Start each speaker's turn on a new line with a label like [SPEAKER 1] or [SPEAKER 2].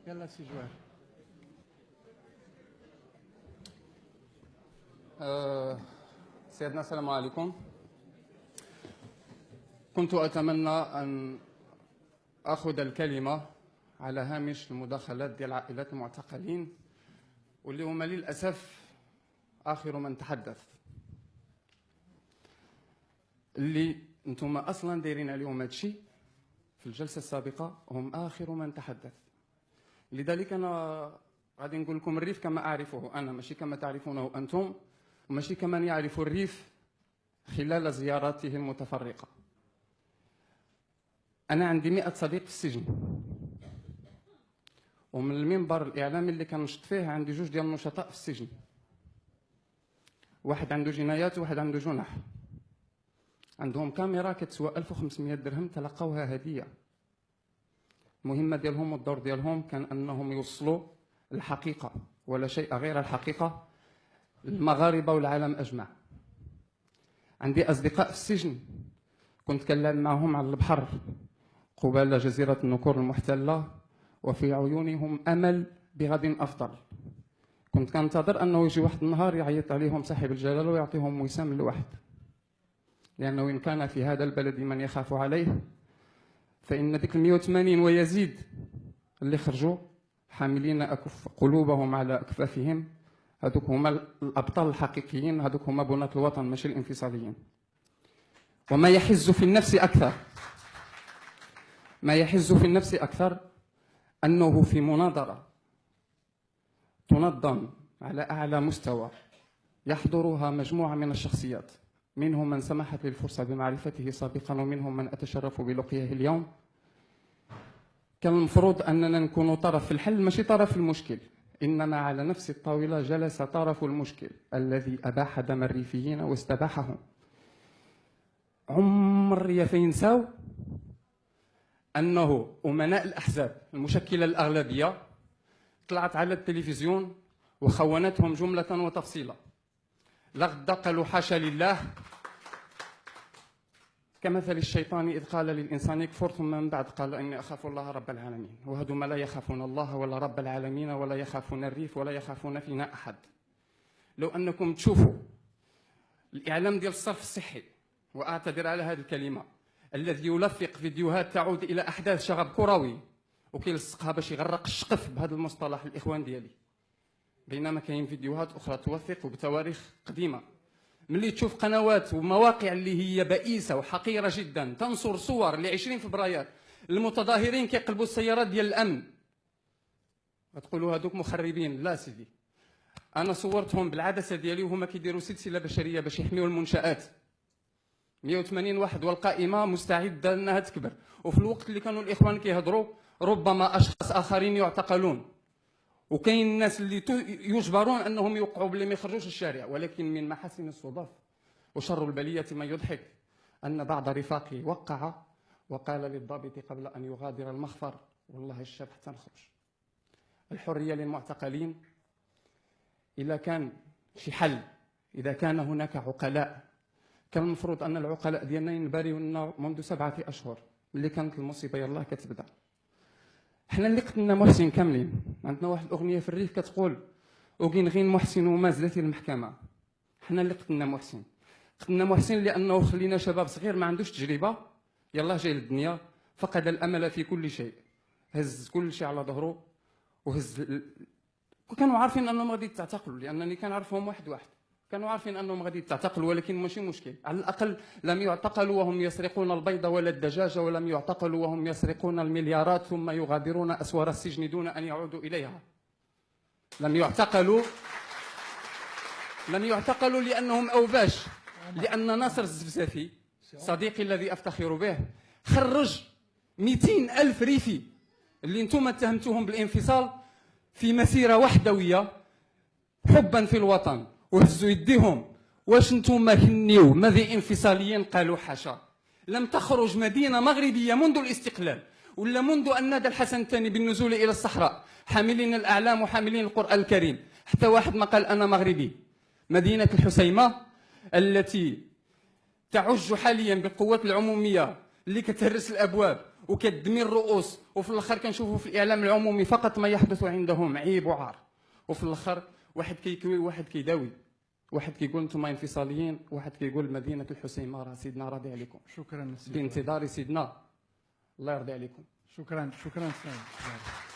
[SPEAKER 1] يلا سي جوار. سيدنا السلام عليكم. كنت أتمنى أن أخذ الكلمة على هامش المداخلات ديال عائلات المعتقلين واللي هما للأسف آخر من تحدث، اللي انتم أصلا دايرين عليهم هادشي في الجلسة السابقة هم آخر من تحدث. لذلك أنا غادي نقول لكم الريف كما أعرفه أنا، ماشي كما تعرفونه أنتم، وماشي كمن يعرف الريف خلال زياراته المتفرقة. أنا عندي 100 صديق في السجن، ومن المنبر الإعلامي اللي كنشط فيه عندي 2 ديال النشطاء في السجن، واحد عنده جنايات وواحد عنده جنح، عندهم كاميرا كتسوى 1500 درهم تلقوها هدية. المهمة ديالهم والدور ديالهم كان أنهم يوصلوا الحقيقة ولا شيء غير الحقيقة للمغاربة والعالم أجمع. عندي أصدقاء في السجن كنت كنلعب معهم على البحر قبالة جزيرة النكور المحتلة، وفي عيونهم أمل بغد أفضل. كنت كنتظر أنه يجي واحد النهار يعيط عليهم صاحب الجلالة ويعطيهم وسام الواحد، لأنه إن كان في هذا البلد من يخاف عليه فإن ذيك 180 ويزيد اللي خرجوا حاملين قلوبهم على أكفافهم، هذوك هما الأبطال الحقيقيين، هذوك هما بناة الوطن ماشي الانفصاليين. وما يحز في النفس أكثر، ما يحز في النفس أكثر أنه في مناظرة تنظم على أعلى مستوى يحضرها مجموعة من الشخصيات، منهم من سمحت لي الفرصة بمعرفته سابقا ومنهم من أتشرف بلقيه اليوم. كان المفروض أننا نكون طرف في الحل ماشي طرف في المشكل، إنما على نفس الطاولة جلس طرف المشكل الذي أباح دم الريفيين واستباحهم. عمري فينساو أنه أمناء الأحزاب المشكلة الأغلبية طلعت على التلفزيون وخونتهم جملة وتفصيلا. لغدا قالوا حاشا لله، كمثل الشيطان إذ قال للإنسان يكفر ثم من بعد قال إني أخاف الله رب العالمين. وهذوما لا يخافون الله ولا رب العالمين ولا يخافون الريف ولا يخافون فينا أحد. لو أنكم تشوفوا الإعلام ديال الصرف الصحي، وأعتذر على هذه الكلمة، الذي يلفق فيديوهات تعود إلى أحداث شغب كروي وكيلصقها باش يغرق الشقف بهذا المصطلح الإخوان ديالي، بينما كاين فيديوهات أخرى توثق بتواريخ قديمة. ملي تشوف قنوات ومواقع اللي هي بئيسة وحقيرة جدا تنصر صور ل 20 فبراير المتظاهرين كيقلبوا السيارات ديال الأمن، غتقولوا هذوك مخربين. لا سيدي، أنا صورتهم بالعدسة ديالي وهما كيديروا سلسلة بشرية باش يحميوا المنشآت. 180 واحد والقائمة مستعدة أنها تكبر، وفي الوقت اللي كانوا الإخوان كيهضروا ربما أشخاص آخرين يعتقلون، وكاين الناس اللي يجبرون أنهم يوقعوا بلي ما يخرجوش الشارع. ولكن من محاسن الصدف وشر البلية ما يضحك أن بعض رفاقي وقع وقال للضابط قبل أن يغادر المخفر والله الشاب حتى نخرج. الحرية للمعتقلين إذا كان شي حل، إذا كان هناك عقلاء، كان المفروض أن العقلاء ديالنا ينبريوا لنا منذ 7 أشهر ملي كانت المصيبة يلاه كتبدا. حنا اللي قتلنا محسن كاملين. عندنا واحد الأغنية في الريف كتقول وكين غين محسن وما زلت المحكمة. حنا اللي قتلنا محسن. قتلنا محسن لأنه خلينا شباب صغير ما عندوش تجربة، يلاه جاي للدنيا فقد الأمل في كل شيء، هز كل شيء على ظهره وهز كانوا عارفين أنهم غادي تعتقلوا، لأنني كنعرفهم واحد واحد، كانوا عارفين أنهم غادي تعتقلوا، ولكن ماشي مشكل. على الأقل لم يعتقلوا وهم يسرقون البيض ولا الدجاجة، ولم يعتقلوا وهم يسرقون المليارات ثم يغادرون أسوار السجن دون أن يعودوا إليها. لم يعتقلوا لأنهم أوباش، لأن ناصر الزفزافي صديقي الذي أفتخر به خرج 200,000 ريفي اللي انتم اتهمتوهم بالانفصال في مسيرة وحدوية حبا في الوطن، وهزوا يديهم. واش نتوما كنيو ماذا انفصاليين؟ قالوا حاشا. لم تخرج مدينة مغربية منذ الاستقلال ولا منذ أن نادى الحسن الثاني بالنزول إلى الصحراء حاملين الأعلام وحاملين القرآن الكريم حتى واحد ما قال أنا مغربي. مدينة الحسيمة التي تعج حاليا بالقوات العمومية اللي كتهرس الأبواب وكدمي الرؤوس، وفي الاخر كنشوفوا في الاعلام العمومي فقط ما يحدث عندهم عيب وعار، وفي الاخر واحد كيكوي وواحد كيداوي، واحد كيقول انتم انفصاليين، واحد كيقول مدينه الحسيمه راه سيدنا راضي عليكم.
[SPEAKER 2] شكرا سيدي.
[SPEAKER 1] بانتظار سيدنا، الله يرضي عليكم.
[SPEAKER 2] شكرا سيدي.